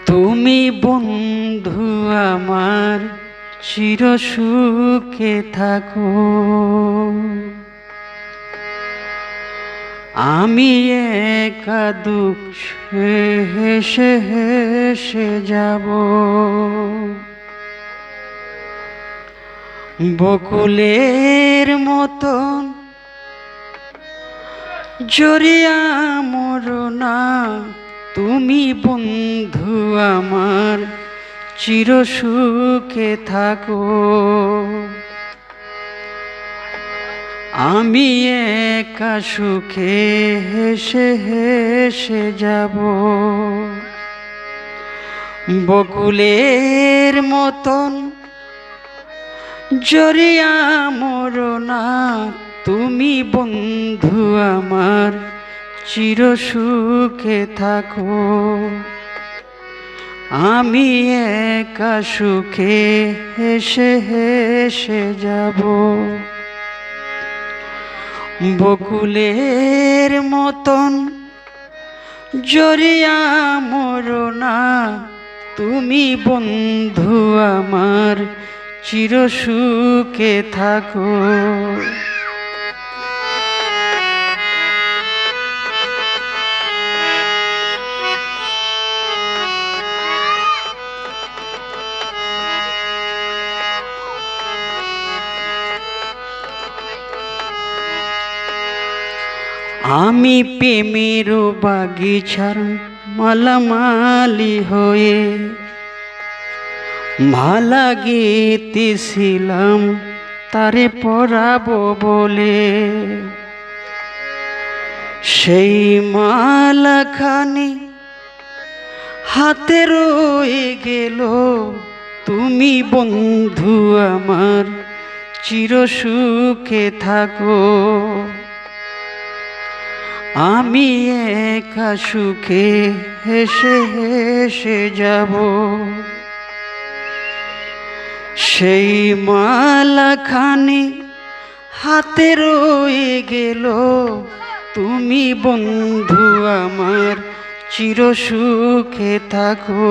তুমি বন্ধু আমার চির সুখে থাকো, আমি একা দুঃখে হেসে হেসে যাব। বকুলের মতন জড়িয়া মরো না, তুমি বন্ধু আমার চির সুখে থাকো, আমি একা সুখে হেসে হেসে যাব। বকুলের মতন জড়িয়া মরো না, তুমি বন্ধু আমার চির সুখে থাকো, আমি একা সুখে হেসে হেসে যাব। বকুলের মতন জড়িয়া মরো না, তুমি বন্ধু আমার চির সুখে থাকো। আমি প্রেমের বাগিচার মালামালি হয়ে মালা গেতেছিলাম তারে পরাবো বলে, সেই মালাখানি হাতে রয়ে গেল, তুমি বন্ধু আমার চির সুখে থাকো, আমি একা সুখে হেসে হেসে যাব। সেই মালাখানি হাতে রয়ে গেল, তুমি বন্ধু আমার চির সুখে থাকো।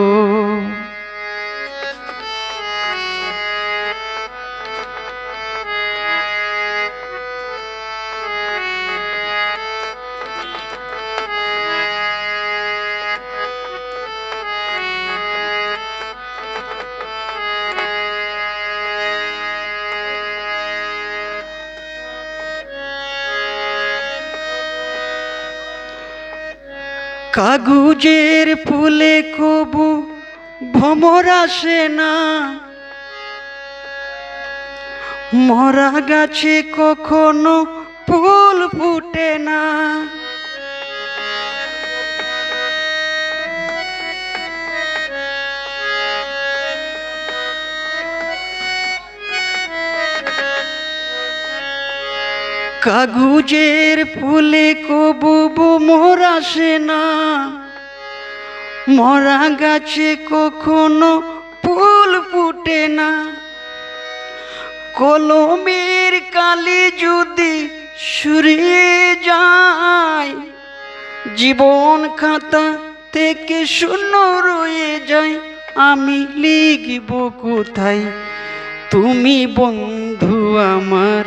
কাগজের ফুলে কবু ভ্রমর আসে না, মরা গাছে কখনো ফুল ফুটে না। কাগজের ফুলে কবু ভ্রমর আসে না, মরা গাছে কখনো ফুল ফুটে না। কলমের কালি যদি শুরিয়ে যায়, জীবন খাতা থেকে শূন্য রয়ে যায়, আমি লিখব কোথায় তুমি বন্ধু আমার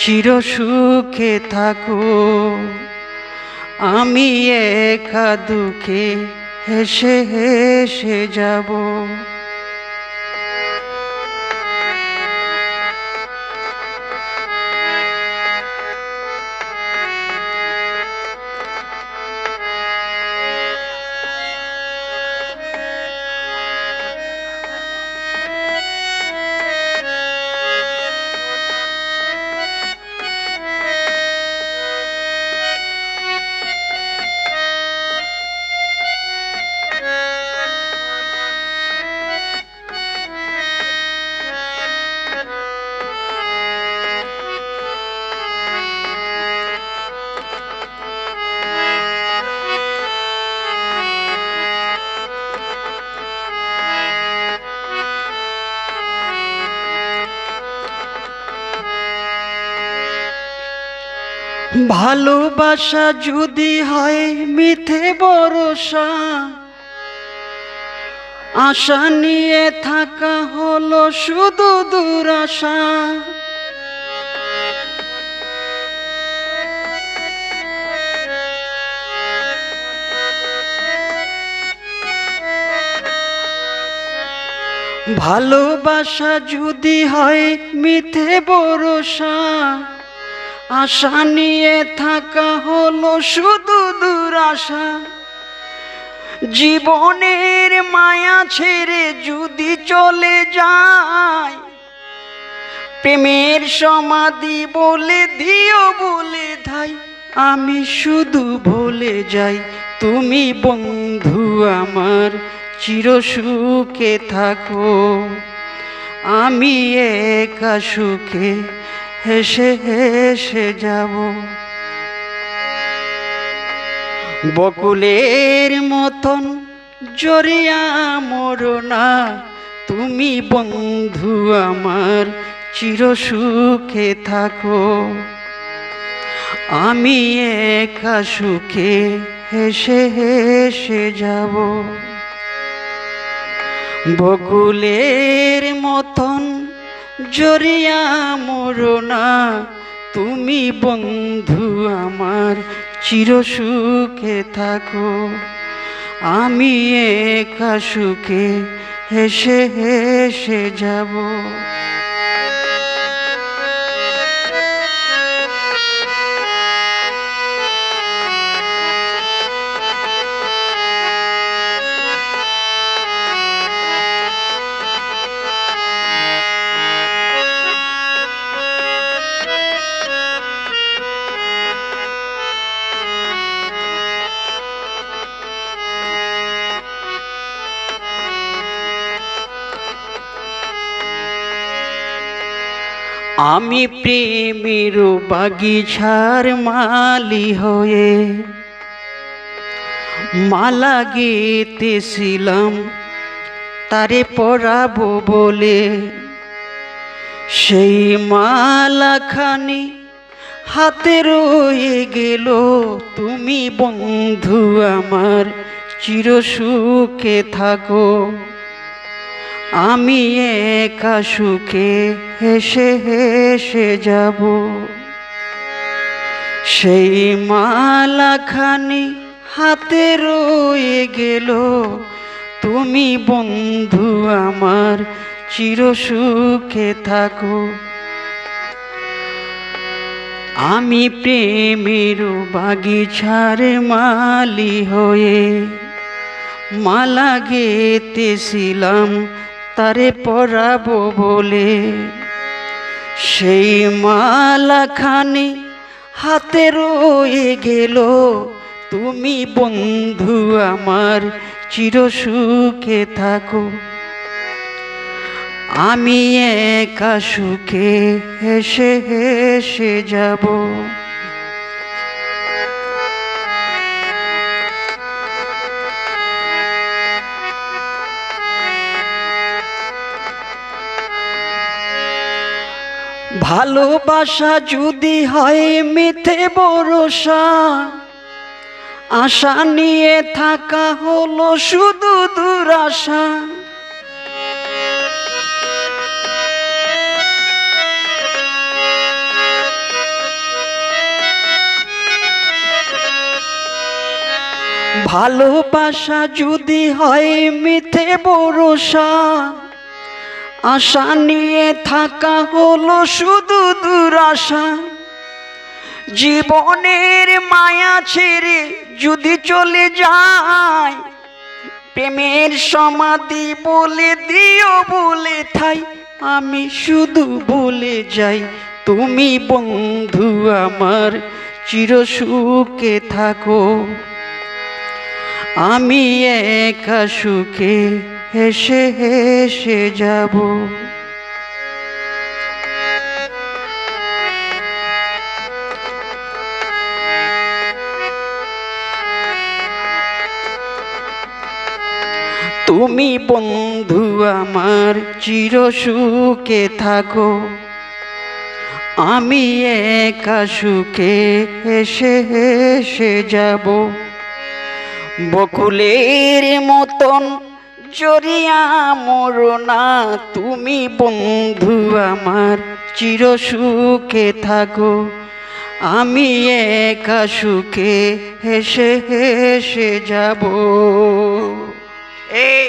চির সুখে থাকো, আমি একা দুঃখে হেসে হেসে যাব। ভালোবাসা যদি হয় মিথ্যে ভরসা, আশা নিয়ে থাকা হলো শুধু দুরাশা। ভালোবাসা যদি হয় মিথ্যে ভরসা, আশা নিয়ে থাকা হলো শুধু দুরাশা। জীবনের মায়া ছেড়ে যদি চলে যায়, প্রেমের সমাধি বলে দিও বলে ধাই। আমি শুধু ভুলে যাই তুমি বন্ধু আমার চির সুখে থাকো। আমি একা সুখে হেসে হেসে যাব। বকুলের মতন জড়িয়া মরো না, তুমি বন্ধু আমার চির সুখে থাকো। আমি একা সুখে হেসে হেসে যাব। বকুলের মতন জড়িয়া মরো না, তুমি বন্ধু আমার চির সুখে থাকো। আমি একা সুখে হেসে হেসে যাব। আমি প্রেমের বাগিচার মালি হয়ে মালা গেতেছিলাম তারে পরাবো বলে। সেই মালাখানি হাতে রয়ে গেল, তুমি বন্ধু আমার চির সুখে থাকো। আমি একা সুখে হেসে হেসে যাব। সেই মালাখানি হাতে রয়ে গেল, তুমি বন্ধু আমার চির সুখে থাকো। আমি প্রেমের বাগিচার মালি হয়ে মালা গেতেছিলাম তারে পরাবো বলে। সেই মালাখানি হাতে রয়ে গেল, তুমি বন্ধু আমার চির সুখে থাকো। আমি একা সুখে হেসে হেসে যাব। ভালোবাসা যদি হয় মিথ্যে ভরসা, আশা নিয়ে থাকা হলো শুধু দুরাশা। ভালোবাসা যদি হয় মিথ্যে ভরসা, আশা নিয়ে থাকা হলো শুধু দুরাশা। জীবনের মায়া ছেড়ে যদি চলে যায়, প্রেমের সমাধি বলে দিও বলে ঠাই। আমি শুধু বলে যাই তুমি বন্ধু আমার চির সুখে থাকো। আমি একা সুখে হেসে হেসে যাব। তুমি বন্ধু আমার চির সুখে থাকো। আমি একা সুখে হেসে হেসে যাব। বকুলের মতন জড়িয়া মরো না তুমি বন্ধু আমার, চির সুখে থাকো, আমি একা সুখে হেসে হেসে যাব। এই